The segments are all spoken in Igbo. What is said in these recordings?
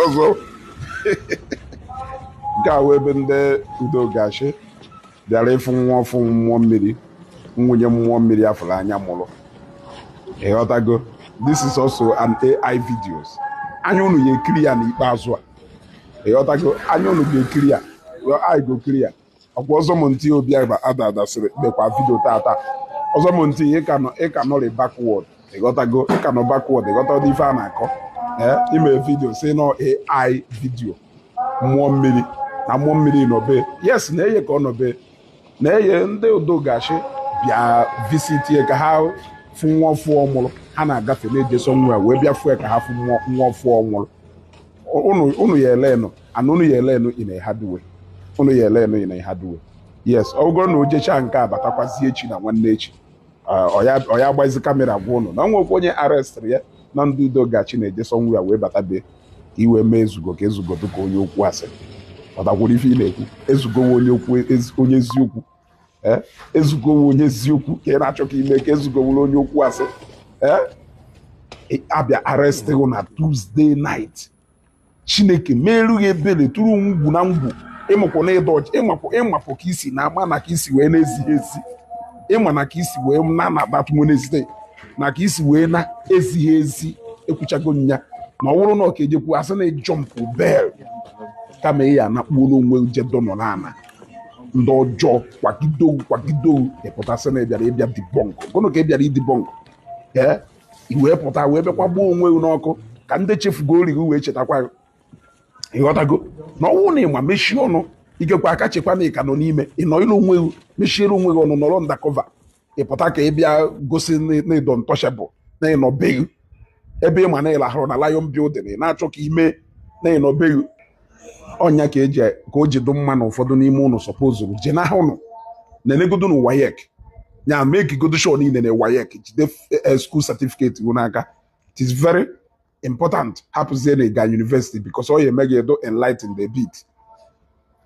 ọzọ nke a wee ebe ndị Udogachi bịara ịfụ nwa ọfụ mmụọ mmiri nwunye mmụọ mmiri afụrụ anya mụrụ. Ịghọtago, this is also an AI videos. Anya unu ga-ekiri ya n'ikpeazụ a. Ịghọtago, anya unu ga-ekiri ya, your eye go ekiri ya. Ọkwa ọzọ m ntị obi ada sịrị kpekwa vidio tata. Ọzọ m ntị ị ka nọrị backward. Ịghọtago, ị ka nọ backward, ịghọta ife a na-akọ. Ime vidio si nọ AI vidio mmụọ mmiri na mmụọ mmiri nọbe. Yes, na-eye ka ọ nọbe. Na-eye ndị Udogachi bịa visit ka ha fụ nwa ọfụ ọmụrụ. Ha na-agafe na-ejeso nwa wee bịa fue ka ha fụ nwa ọfụ ọmụrụ. Unu ya elenụ and unu ya elenụ in a hard way. Unu ya elenụ in a hard way. Yes, ọ bụrụ na o jechaa nke a batakwazi echi na nwanne echi. Ọ ya agbazi kamera gwa unu na nwekwa onye arrestịrị ya na ndị Udogachi na-ejeso nwa wee batabe iwe mee Ezeugo ka Ezeugo dịka onye okwu asị. Ọtakwuru ife ị na-ekwu. Ezeugo onye eziokwu. Ezeugo onye eziokwu ka ị na-achọ ka ime ka Ezeugo wụrụ onye okwu asị. Abịa arrestịrị na Tuesday night. Chineke merughị ebere tụrụ ngwu na ngwu. Ịmụkwụ na ịdọ ọchị ịmapụ ka isi na ama na ka isi wee na-ezighi ezi. Ịma na ka isi wee na-abatụ Wednesday na ka isi wee na-ezighi ezi ekwuchago nya na ọ bụrụ na ọ ka ejekwu asị na jọmpụ bel kama ya anakpuo n'onwe ujedo nọ n'ala ndị ọjọọ kwagido ịpụtasị na ịbịa dibọnk gụnụ ka ị bịara idibọnk iwee pụta wee bịakwa gbuo onwe n'ọkụ ka ndị chefugo oriri wee chetakwa. Ịghọtago na ọnwụ na ịma mechie ọnụ ikekwa aka chekwa na ịka nọ n'ime ịnọ ịlụ onwe mechiere onwe gị ọnụ nọrọ ndakọva ịpụta ka ị bịa gosi na ịdọ ntọchabụl na ịnọbeghị ebe ịma na ịlahụrụ na Lion Building ị na-achọ ka ime na ịnọbeghị. Ọnya ka o ji dụ mma na ụfọdụ n'ime ụnụ sọpozuru je n'aha ụnụ na-enegodo na WAEC ya mee ka igodo show niile na WAEC jide school certificate gị n'aka. It is very important hapụzie na ịga university because ọ ya eme gị edo enlighten the bit.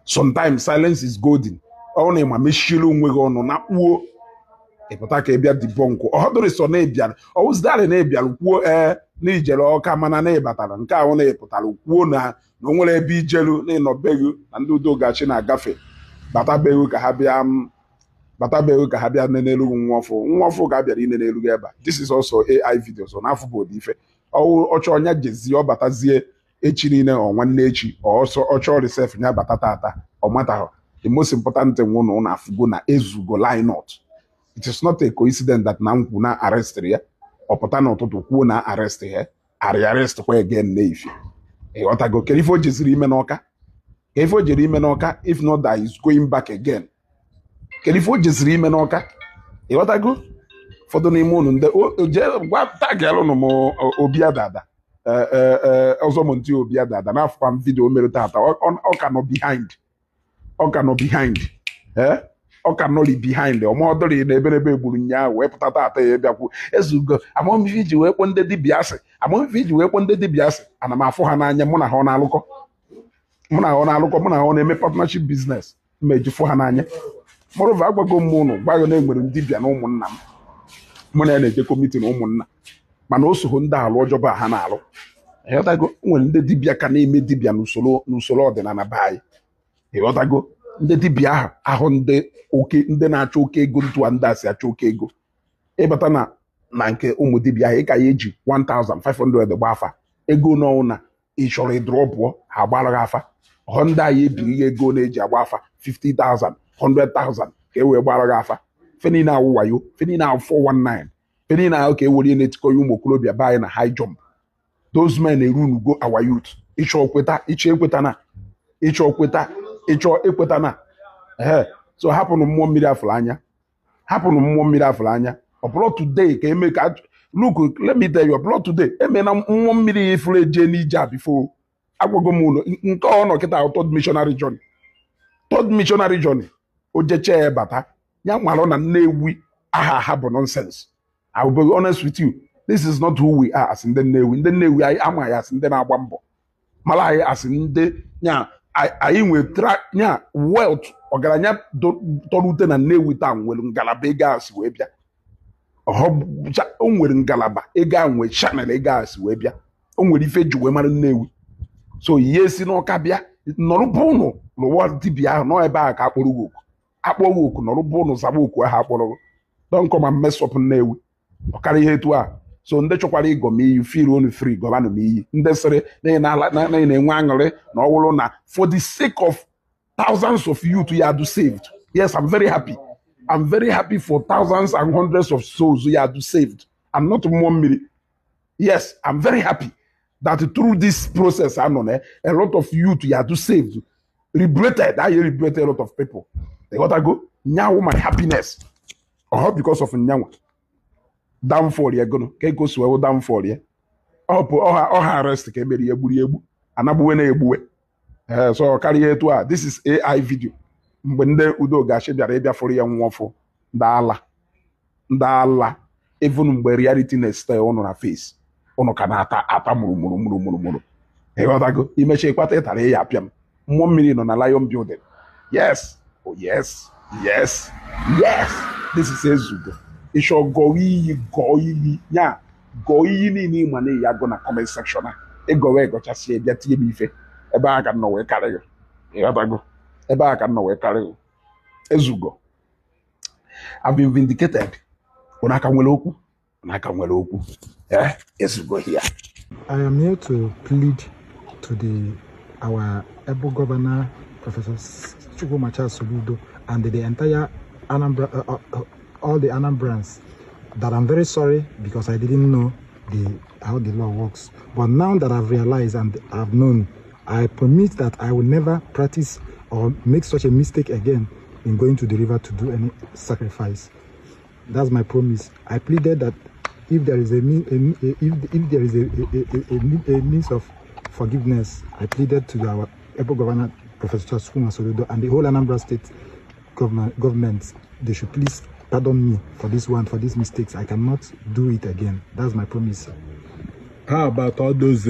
Sometimes silence is golden. Ọ na ịma mechiere onwe gị ọnụ na kpuo ịpụta ka ị bịa dibọnkụ ọhọdụrụ so na ịbịara ọwụzidari na ịbịara kwuo na ijere ọka mana na ịbatara nke ahụ na ịpụtara kwuo na o nwere ebe ijelu na ịnọbeghị na ndị Udogachi na-agafe batabeghị ka ha bịa nenelu nwa ọfụ ka a bịara inenelu gị ebe a. This is also AI videos na afụ bụ ife ọchọ ọnya jezie ọ batazie echi niile ọ nwanne echi ọchọ resef ya bata tata ọ matahụ. The most important thing nwụ na afụgo na Ezeugo line out. It is not a coincidence that na nkwu na arrestịrị ya ọ pụta n'ụtụtụ kwuo na arrestị ya arrest kwa again n'efi. Ịghọtago kedu ife o jeziri ime n'Ọka? Ka ife o jere ime n'Ọka if not that is going back again. Kedu ife o jeziri ime n'Ọka? Ịghọtago ụfọdụ n'ime unu ndị gwa tagalụnụ m obi adada ọzọ m ntị obi adada n'afọkwa m vidio mere tata. Ọ ka nọ behind ọ ka nọrị behind ọmọdụrị na eberebe egburu nyaahụ wee pụta tata ya bịakwu Ezeugo amamife iji wee kpọ ndị dibịa asị ana m afụ ha n'anya mụ na ha ọ na-alụkọ mụ na ha ọ na-eme partnership business mmeji fụ ha n'anya. Mọrụva agwago m ụnụ gbago na enwere dibịa na ụmụnna m mụ na ya na-ejekọ mitin ụmụnna mana o soho ndị alụ ọjọba ha na-alụ. Ịghọtago nwere ndị dibịa ka na-eme dibịa n'usoro ọdịnala be anyị. Ịghọtago ndị dibịa ahụ ndị na-achọ oke ego ntụa ndị asị achọ oke ego ịbata na nke ụmụ dibịa ahụ ị ka ya eji 1500 gba afa ego n'ọnwụ na ị chọrọ ịdụrọ pụọ ha agbara gị afa. Ọhọ ndị anyị ebiri ya ego na-eji agba afa 50,000 100,000 ka e wee gbara gị afa. Fenina awụ wayo, fenina awụ 419, fenina ahụ ka e were na-etikọ ya ụmụ okorobịa be anyị na high jump. Those men erunugo our youth. Ịchọ ekweta na so hapụnụ mmụọ mmiri afụrụ anya. Ọ bụrụ today ka eme ka look let me tell you, ọ bụrụ today eme na mmụọ mmiri ifuru eje n'ije a before agwago m ụlọ nke ọ nọ kịta third missionary journey o jeche ya bata ya nwalụ na Nnewi aha bụ nonsense. I will be honest with you, this is not who we are as ndị Nnewi anyị amaghị asị ndị na-agba mbọ mara anyị asị ndị nya anyị nwetara nya wealth ọgaranya tọrọ ute na Nnewi taa nwere ngalaba ego asị wee bịa. O nwere ngalaba ego a nwee chanel ego asị wee bịa. O nwere ife ji wee mara Nnewi. So yes, no kabia, no bono, no what dibia, no eba ka akporo woku, no bono zaboku ha akporo. Don't come and mess up newe. O carry here to a. So ndị chọkwara ịgọ m iyi feel only free gọvanọ m iyi ndị sịrị na-enwe aṅụrị na ọwụrụ na for the sake of thousands of youth you are saved. Yes, I'm very happy. I'm very happy for thousands and hundreds of souls you are saved. I'm not mmiri. Yes, I'm very happy that through this process, a lot of youth you are saved. Liberated, I liberated a lot of people. They gotta go. Now my happiness. Because of Nyawa. Downfall ya gono ka ego so downfall ya ọha arrest ka emeri egbu anabuwe na egbuwe so carry etu a this is AI video mgbe ndị Udogachi bịara ịbịa fọrọ ya nwọfọ ndị ala even mgbe reality na-stay ọnụ na face ọnụ ka na-ata mụrụ ịghọtago imechi ịkpata ịtara ya apịa m mmụọ mmiri nọ na Lion Building. Yes, oh yes, this is Ezeugo. Isho go iyi nya go iyi niile ma na ya go na comment section a egowe egochasi bịa tie m ife ebe aka nọ wee karị gị ịghọtago ebe aka nọ wee karị gị Ezeugo I've been vindicated. Unaka nwere okwu Ezeugo here. I am here to plead to our able governor Professor Chukwumacha Soludo and the entire Anambra all the Anambrans that I'm very sorry because I didn't know how the law works. But now that I've realized and I've known, I promise that I will never practice or make such a mistake again in going to the river to do any sacrifice. That's my promise. I pleaded that if there is a means of forgiveness, I pleaded to our able governor Professor Chukwumacha and the whole Anambra State government, they should please pardon me for these mistakes. I cannot do it again. That's my promise. How about all those